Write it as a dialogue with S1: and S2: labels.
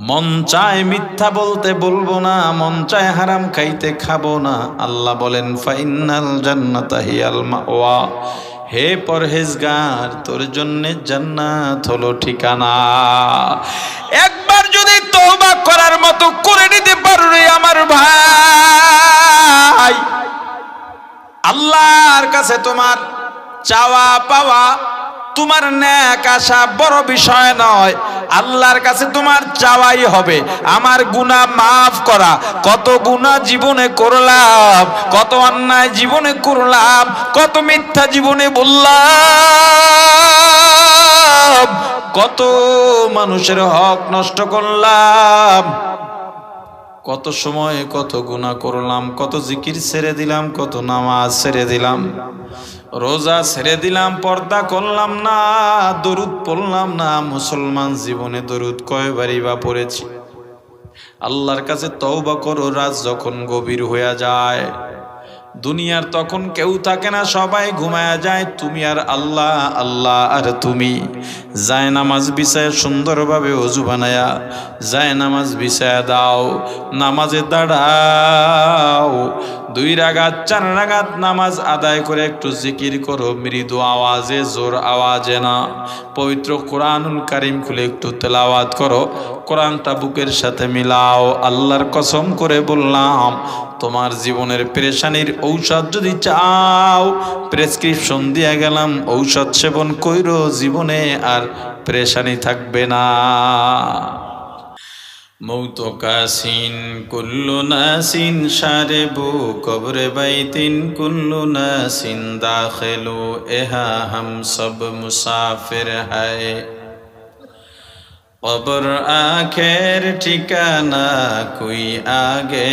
S1: মন চায় মিথ্যা বলতে বলবো না, মন চায় হারাম খাইতে খাবো না। আল্লাহ বলেন ফাইনাল জান্নাতা হিয়াল মাওয়া, হে পরহেজগার তোর জন্য জান্নাত হলো ঠিকানা। একবার যদি তওবা করার মতো করে নিতে পারো আমার ভাই, আল্লাহর কাছে তোমার চাওয়া পাওয়া, তোমার নেক আশা বড় বিষয় নয়। আল্লাহর কাছে তোমার চাওয়াই হবে আমার গুনাহ মাফ করা। কত গুনাহ জীবনে করলাম, কত অন্যায় জীবনে করলাম, কত মিথ্যা জীবনে বললাম, কত মানুষের হক নষ্ট করলাম, কত সময় কত গুনাহ করলাম, কত জিকির ছেড়ে দিলাম, কত নামাজ ছেড়ে দিলাম, রোজা ছেড়ে দিলাম, পর্দা করলাম না, দরুদ পড়লাম না। মুসলমান জীবনে দরুদ কয়বারই বা পড়েছি? আল্লাহর কাছে তওবা করো। রাত যখন গভীর হয়ে যায়, দুনিয়ার তখন কেউ থাকে না, সবাই ঘুমায়া যায়, তুমি আর আল্লাহ, আল্লাহ আর তুমি। যায় নামাজ বিছায় সুন্দরভাবে ওযু বানায়া যায় নামাজ বিছায়া দাও, নামাজে দাঁড়াও, 2 রাকাত 4 রাকাত নামাজ আদায় করে একটু জিকির করো, মৃদু আওয়াজে, জোর আওয়াজে না। পবিত্র কোরআনুল কারীম খুলে একটু তেলাওয়াত করো, কোরআনটা বুকের সাথে মিলাও। আল্লাহর কসম করে বললাম, তোমার জীবনের পেরেশানির ঔষধ যদি চাও, প্রেসক্রিপশন দিয়ে গেলাম, ঔষধ সেবন কইরো, জীবনে আর পেরেশানি থাকবে না। মৌত কাসিন কুল্লু নাসিন শারিবু কবরে বাইতিন কুল্লু নাসিন দাখিলু এহা হাম সব মুসাফির হ্যায়। কবর আখের ঠিকানা, কোই আগে